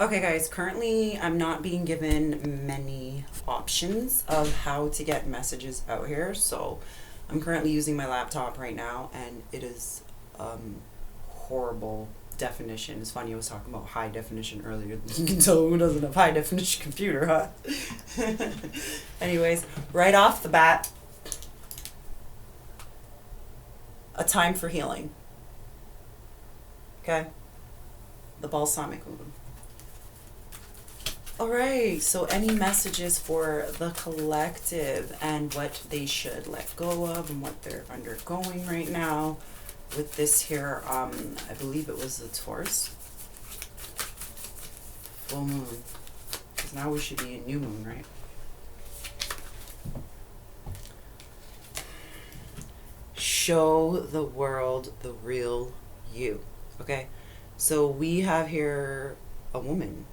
Okay, guys, currently I'm not being given many options of how to get messages out here, so I'm currently using my laptop right now, and it is horrible definition. It's funny, I was talking about high definition earlier. You can tell who doesn't have high definition computer, huh? Anyways, right off the bat, a time for healing. Okay? The balsamic moon. Alright, so any messages for the collective and what they should let go of and what they're undergoing right now with this here, I believe it was the Taurus full moon, because now we should be in new moon, right? Show the world the real you. Okay, so we have here a woman,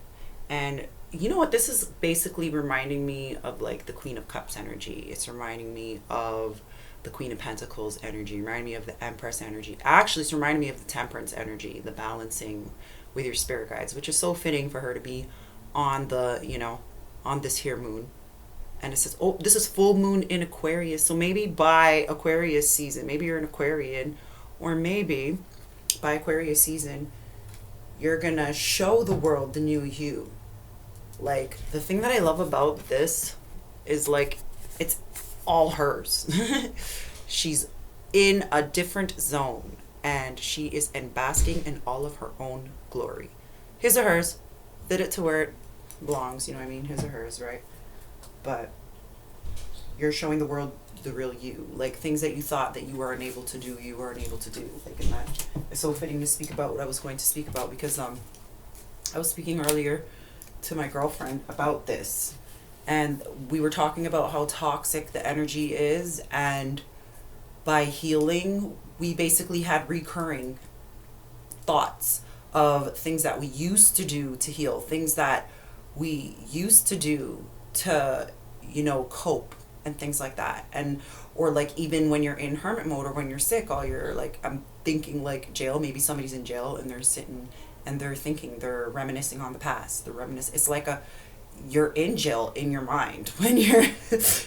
and you know what, this is basically reminding me of like the Queen of Cups energy. It's reminding me of the Queen of Pentacles energy, reminding me of the Empress energy. Actually, it's reminding me of the Temperance energy, the balancing with your spirit guides, which is so fitting for her to be on the, you know, on this here moon. And it says, oh, this is full moon in Aquarius. So maybe by Aquarius season, maybe you're an Aquarian, or maybe by Aquarius season, you're gonna show the world the new you. Like, the thing that I love about this is like, it's all hers. She's in a different zone, and she is Enbasking in all of her own glory. His or hers, did it to where it belongs, you know what I mean? His or hers, right? But you're showing the world the real you. Like, things that you thought that you were unable to do, you were unable to do. Like, and that is so fitting to speak about what I was going to speak about, because I was speaking earlier to my girlfriend about this, and we were talking about how toxic the energy is, and by healing we basically had recurring thoughts of things that we used to do to heal, things that we used to do to, you know, cope and things like that. And or like, even when you're in hermit mode or when you're sick, all you're like, I'm thinking like jail, maybe somebody's in jail and they're sitting and they're thinking, they're reminiscing on the past. It's like you're in jail in your mind when you're,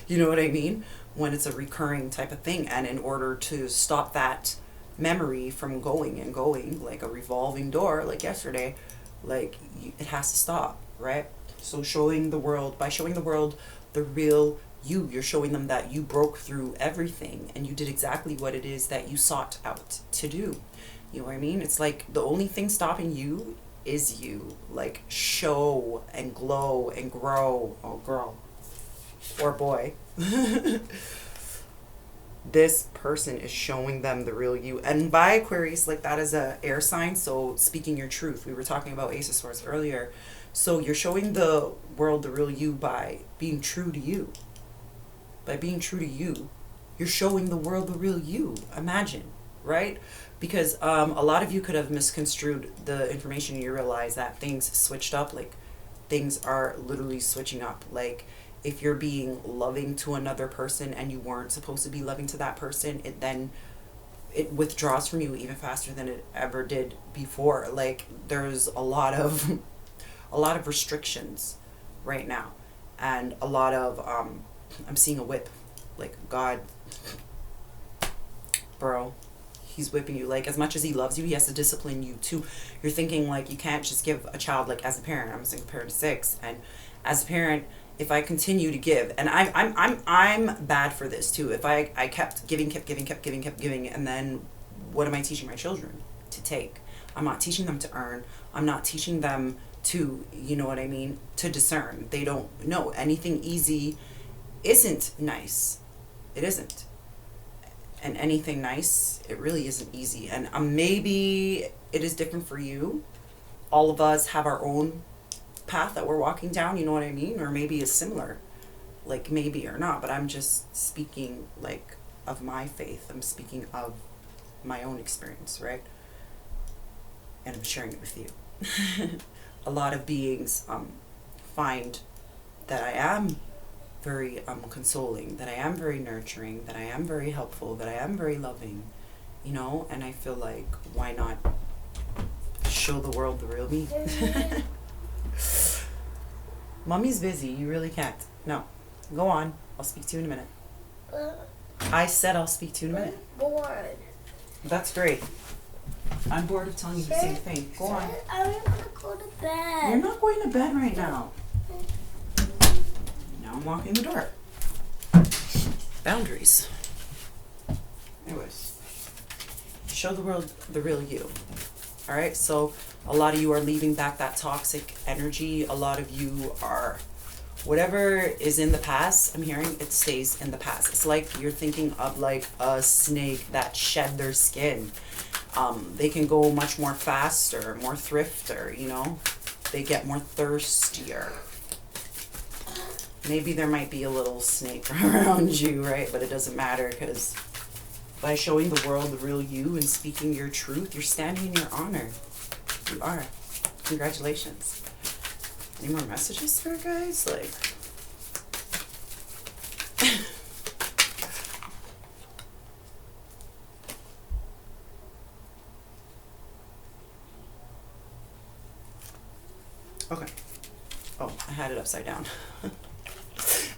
you know what I mean? When it's a recurring type of thing. And in order to stop that memory from going and going, like a revolving door, like yesterday, like it has to stop, right? So by showing the world the real you, you're showing them that you broke through everything and you did exactly what it is that you sought out to do. You know what I mean? It's like the only thing stopping you is you. Like, show and glow and grow. Oh, girl. Or boy. This person is showing them the real you. And by Aquarius, like, that is a air sign, so speaking your truth. We were talking about Ace of Swords earlier. So you're showing the world the real you by being true to you. By being true to you, you're showing the world the real you. Imagine, right? Because a lot of you could have misconstrued the information. You realize that things switched up. Like, things are literally switching up. Like, if you're being loving to another person and you weren't supposed to be loving to that person, it withdraws from you even faster than it ever did before. Like, there's a lot of restrictions right now, and a lot of I'm seeing a whip. Like, God, bro, he's whipping you. Like, as much as he loves you, he has to discipline you too. You're thinking, like, you can't just give a child, like, as a parent, I'm a single parent of 6, and as a parent, if I continue to give, and I'm bad for this too. If I kept giving, and then what am I teaching my children to take? I'm not teaching them to earn. I'm not teaching them to, you know what I mean, to discern. They don't know. Anything easy isn't nice. It isn't. And anything nice, it really isn't easy. And maybe it is different for you. All of us have our own path that we're walking down, you know what I mean? Or maybe it's similar, like, maybe or not, but I'm just speaking, like, of my faith. I'm speaking of my own experience, right? And I'm sharing it with you. A lot of beings find that I am very consoling, that I am very nurturing, that I am very helpful, that I am very loving, you know? And I feel like, why not show the world the real me? Mommy's busy. You really can't. No. Go on. I'll speak to you in a minute. I said I'll speak to you in a minute. I'm bored. That's great. I'm bored of telling you the same thing. Go on. I want to go to bed. You're not going to bed right now. Now I'm walking the door. Boundaries. Anyways. Show the world the real you. Alright, so a lot of you are leaving back that toxic energy. A lot of you are, whatever is in the past, I'm hearing it stays in the past. It's like you're thinking of like a snake that shed their skin. They can go much more faster, more thrifter, you know. They get more thirstier. Maybe there might be a little snake around you, right? But it doesn't matter, because by showing the world the real you and speaking your truth, you're standing in your honor. You are. Congratulations. Any more messages for guys? Like, okay. Oh, I had it upside down.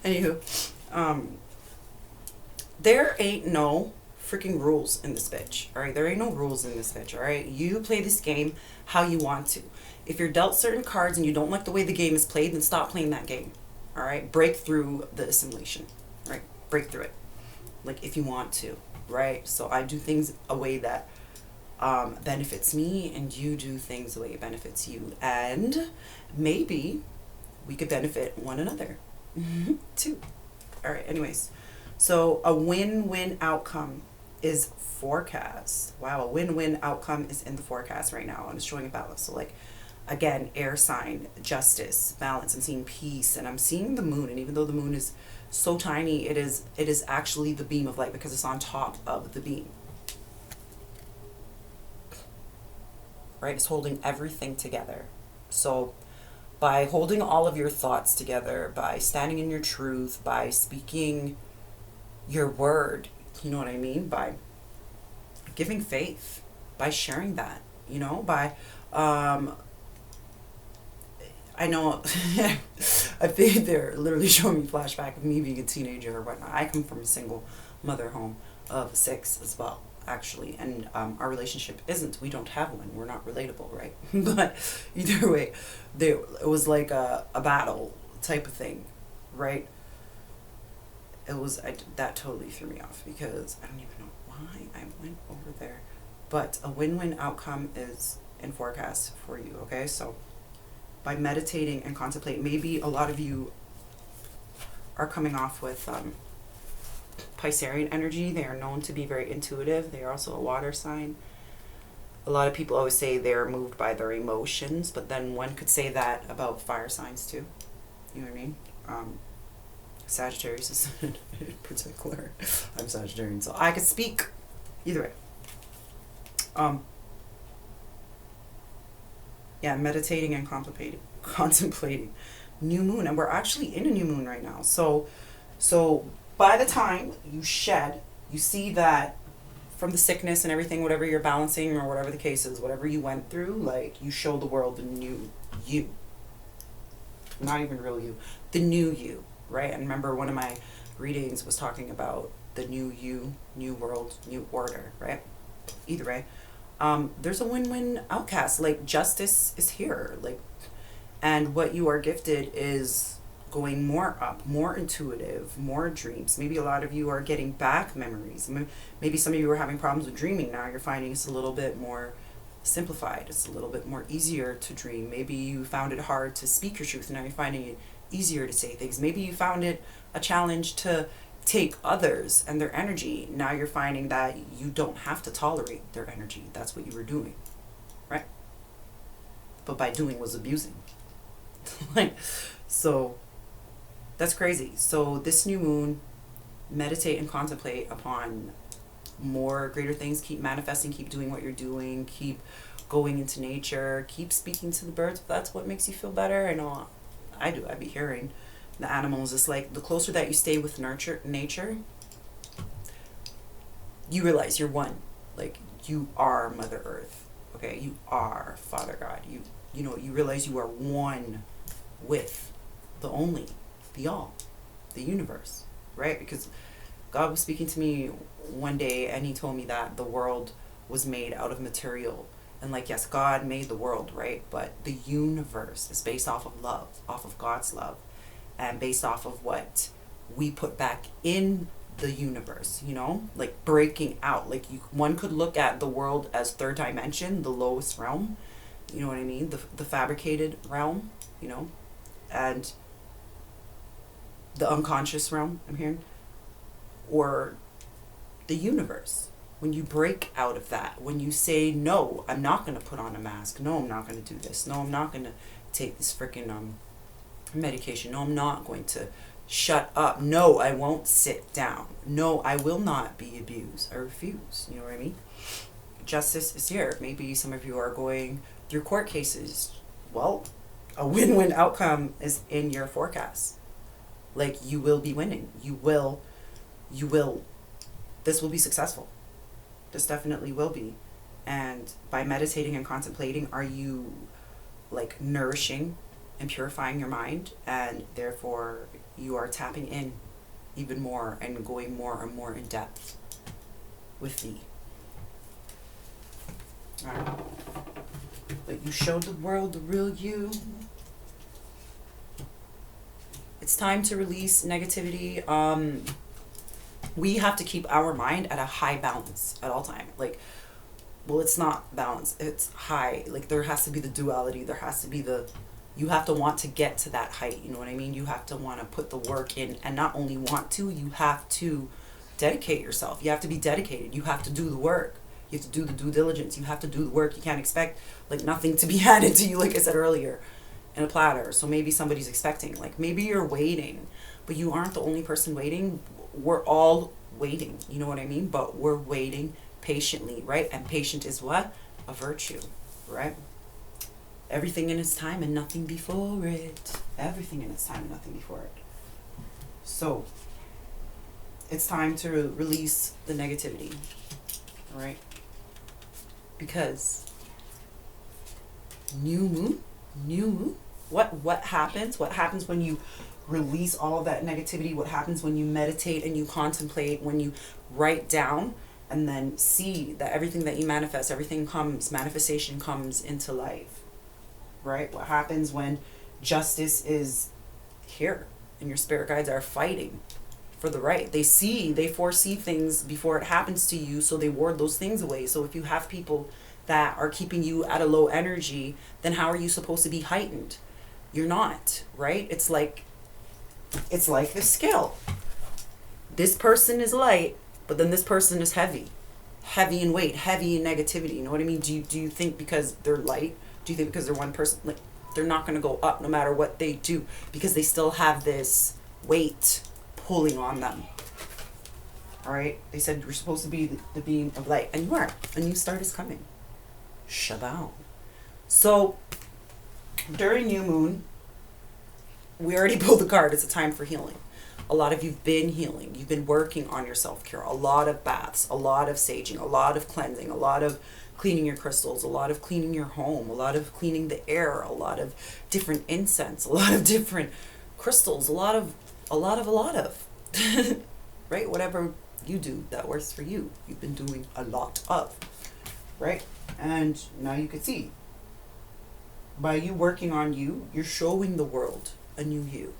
Anywho, there ain't no freaking rules in this bitch. All right, there ain't no rules in this bitch. All right, you play this game how you want to. If you're dealt certain cards and you don't like the way the game is played, then stop playing that game. All right, break through the assimilation. Right, break through it. Like if you want to. Right. So I do things a way that benefits me, and you do things the way it benefits you, and maybe we could benefit one another too. All right. Anyways, so a win-win outcome is forecast. Wow, a win-win outcome is in the forecast right now, and it's showing a balance. So like, again, air sign, justice, balance. I'm seeing peace, and I'm seeing the moon. And even though the moon is so tiny, it is actually the beam of light, because it's on top of the beam. Right? It's holding everything together. So by holding all of your thoughts together, by standing in your truth, by speaking your word, you know what I mean? By giving faith, by sharing that, you know, by, I know, I think they're literally showing me flashback of me being a teenager or whatnot. I come from a single mother home of 6 as well, actually, and our relationship we don't have one. We're not relatable, right? But either way, it was like a battle type of thing, right? It was, that totally threw me off, because I don't even know why I went over there. But a win-win outcome is in forecast for you, okay? So by meditating and contemplating, maybe a lot of you are coming off with Piscean energy. They are known to be very intuitive. They are also a water sign. A lot of people always say they're moved by their emotions, but then one could say that about fire signs too. You know what I mean? Sagittarius is in particular. I'm Sagittarian, so I could speak either way. Yeah, meditating and contemplating new moon, and we're actually in a new moon right now. So by the time you shed, you see that from the sickness and everything, whatever you're balancing or whatever the case is, whatever you went through, like, you show the world the new you. Not even real you, the new you, right? And remember, one of my readings was talking about the new you, new world, new order, right? Either way, there's a win-win outcast. Like, justice is here, like, and what you are gifted is going more up, more intuitive, more dreams. Maybe a lot of you are getting back memories. Maybe some of you are having problems with dreaming. Now you're finding it's a little bit more simplified. It's a little bit more easier to dream. Maybe you found it hard to speak your truth, and now you're finding it easier to say things. Maybe you found it a challenge to take others and their energy. Now you're finding that you don't have to tolerate their energy. That's what you were doing, right? But by doing was abusing. Like, so that's crazy. So this new moon, meditate and contemplate upon more greater things. Keep manifesting, keep doing what you're doing, keep going into nature, keep speaking to the birds if that's what makes you feel better. I know I do. I'd be hearing the animals. It's like the closer that you stay with nature, you realize you're one. Like, you are Mother Earth. Okay, you are Father God. You know, you realize you are one with the only, the all, the universe, right? Because God was speaking to me one day and he told me that the world was made out of material. And like, yes, God made the world, right? But the universe is based off of love, off of God's love, and based off of what we put back in the universe, you know, like breaking out. Like one could look at the world as third dimension, the lowest realm, you know what I mean? The fabricated realm, you know, and the unconscious realm, I'm hearing, or the universe. When you break out of that, when you say, no, I'm not going to put on a mask. No, I'm not going to do this. No, I'm not going to take this freaking medication. No, I'm not going to shut up. No, I won't sit down. No, I will not be abused. I refuse. You know what I mean? Justice is here. Maybe some of you are going through court cases. Well, a win-win outcome is in your forecast. Like, you will be winning. You will, this will be successful. This definitely will be. And by meditating and contemplating, are you like nourishing and purifying your mind? And therefore you are tapping in even more and going more and more in depth with thee. Alright. But you showed the world the real you. It's time to release negativity. We have to keep our mind at a high balance at all time. Like, well, it's not balance, it's high. Like, there has to be the duality. There has to be you have to want to get to that height. You know what I mean? You have to want to put the work in, and not only want to, you have to dedicate yourself. You have to be dedicated. You have to do the work. You have to do the due diligence. You have to do the work. You can't expect like nothing to be handed to you, like I said earlier, in a platter. So maybe somebody's expecting, like maybe you're waiting, but you aren't the only person waiting. We're all waiting, you know what I mean? But we're waiting patiently, right? And patient is what? A virtue, right? Everything in its time and nothing before it. Everything in its time and nothing before it. So, it's time to release the negativity, all right? Because new moon, what happens? What happens when you release all of that negativity? What happens when you meditate and you contemplate, when you write down and then see that everything that you manifest, manifestation comes into life, right? What happens when justice is here and your spirit guides are fighting for the right? They foresee things before it happens to you, so they ward those things away. So if you have people that are keeping you at a low energy, then how are you supposed to be heightened? You're not, right? It's like the scale. This person is light, but then this person is heavy in weight, heavy in negativity. You know what I mean? Do you think because they're light, do you think because they're one person, like they're not going to go up no matter what they do, because they still have this weight pulling on them? All right? They said you're supposed to be the beam of light, and you are. A new start is coming. Shabbat. So during new moon, we already pulled the card. It's a time for healing. A lot of you've been healing. You've been working on your self-care. A lot of baths, a lot of saging, a lot of cleansing, a lot of cleaning your crystals, a lot of cleaning your home, a lot of cleaning the air, a lot of different incense, a lot of different crystals, a lot of, right? Whatever you do that works for you, you've been doing a lot of, right? And now you can see, by you working on you, you're showing the world a new you.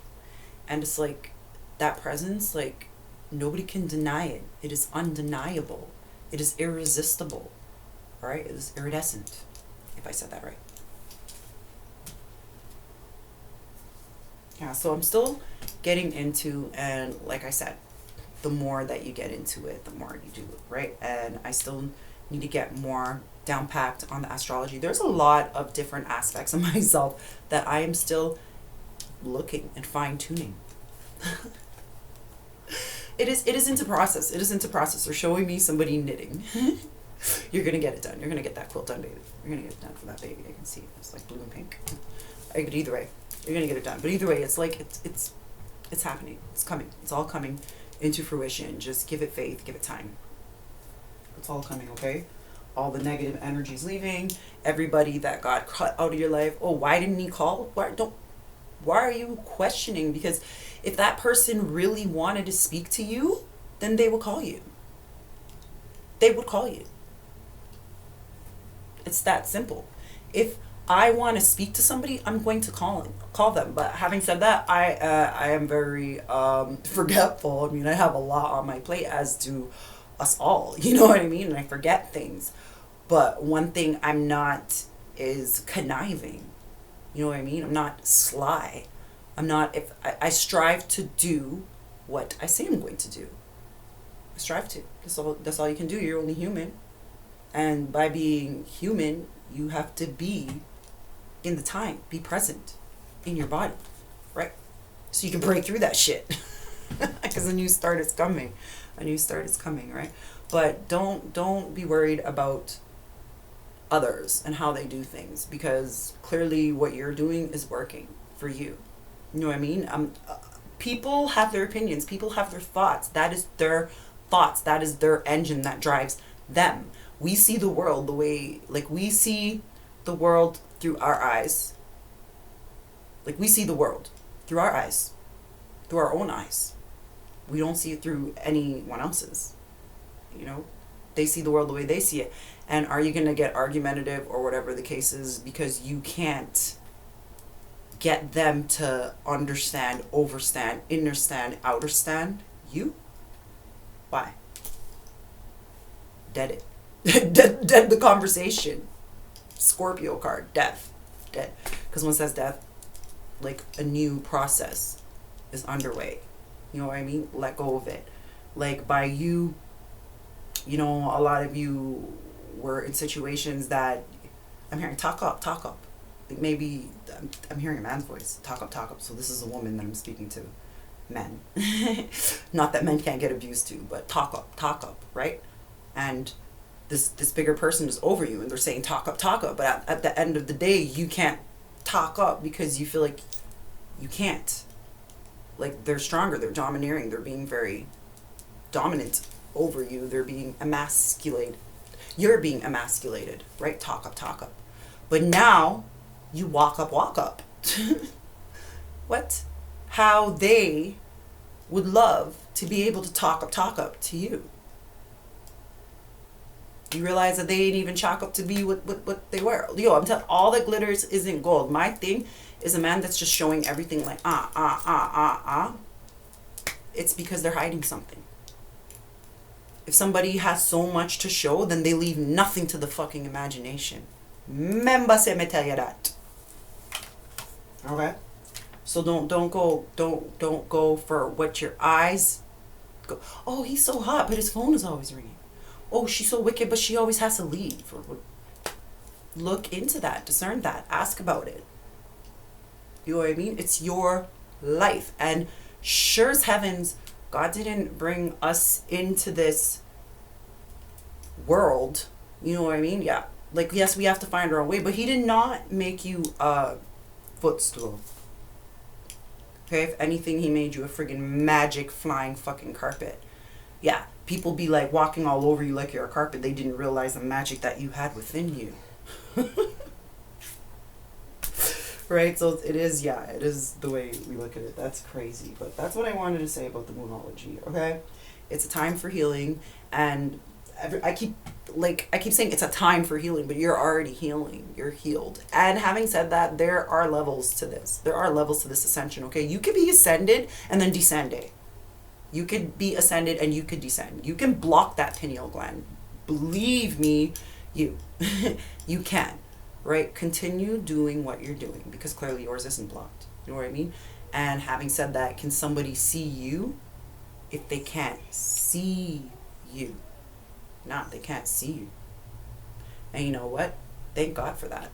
And it's like that presence, like nobody can deny it. It is undeniable. It is irresistible. All right? It is iridescent, if I said that right. Yeah, so I'm still getting into, and like I said, the more that you get into it, the more you do it, right? And I still need to get more down packed on the astrology. There's a lot of different aspects of myself that I am still looking and fine-tuning. It is into process. It is into process. They're showing me somebody knitting. You're gonna get it done. You're gonna get that quilt done, baby. You're gonna get it done for that baby. I can see it. It's like blue and pink. But either way, you're gonna get it done. But either way, it's like it's happening. It's coming. It's all coming into fruition. Just give it faith. Give it time. It's all coming. Okay. All the negative energies leaving. Everybody that got cut out of your life. Oh, why didn't he call? Why don't? Why are you questioning? Because if that person really wanted to speak to you, then they would call you. They would call you. It's that simple. If I want to speak to somebody, I'm going to call them. But having said that, I am very forgetful. I mean, I have a lot on my plate, as do us all. You know what I mean? And I forget things. But one thing I'm not is conniving. You know what I mean? I'm not sly. I'm not. If I strive to do what I say I'm going to do. I strive to. That's all you can do. You're only human. And by being human, you have to be in the time, be present in your body, right? So you can break through that shit. Because a new start is coming. A new start is coming, right? But don't be worried about others and how they do things, because clearly what you're doing is working for you. You know what I mean? People have their opinions. People have their thoughts. That is their thoughts. That is their engine that drives them. We see the world the way, like, we see the world through our eyes. Like, we see the world through our eyes, through our own eyes. We don't see it through anyone else's. You know, they see the world the way they see it. And are you going to get argumentative or whatever the case is because you can't get them to understand, overstand, innerstand, outerstand you? Why? Dead it. dead the conversation. Scorpio card, death. Dead. Because when it says death, like, a new process is underway. You know what I mean? Let go of it. Like, by you, you know, a lot of you were in situations that I'm hearing talk up. Like, maybe I'm hearing a man's voice. Talk up. So this is a woman that I'm speaking to. Men. Not that men can't get abused too, but talk up, right? And this bigger person is over you and they're saying talk up, but at the end of the day you can't talk up because you feel like you can't. Like, they're stronger, they're domineering, they're being very dominant over you, they're being emasculated. You're being emasculated, right? Talk up. But now you walk up. What? How they would love to be able to talk up to you. You realize that they ain't even chalk up to be what they were. Yo, I'm telling, all that glitters isn't gold. My thing is a man that's just showing everything like It's because they're hiding something. If somebody has so much to show, then they leave nothing to the fucking imagination. Remember, say me tell you that. Okay? So don't go for what your eyes go. Oh, he's so hot, but his phone is always ringing. Oh, she's so wicked, but she always has to leave. Look into that, discern that, ask about it. You know what I mean? It's your life. And sure as heavens, God didn't bring us into this world. You know what I mean? Yeah. Like, yes, we have to find our own way, but he did not make you a footstool. Okay? If anything, he made you a friggin' magic flying fucking carpet. Yeah. People be like walking all over you like you're a carpet. They didn't realize the magic that you had within you. Right? So it is the way we look at it. That's crazy. But that's what I wanted to say about the Moonology, okay? It's a time for healing. And I keep saying it's a time for healing, but you're already healing. You're healed. And having said that, there are levels to this. There are levels to this ascension, okay? You could be ascended and then descended. You could be ascended and you could descend. You can block that pineal gland. Believe me, you can, right? Continue doing what you're doing because clearly yours isn't blocked. You know what I mean? And having said that, can somebody see you if they can't see you? They can't see you. And you know what? Thank God for that.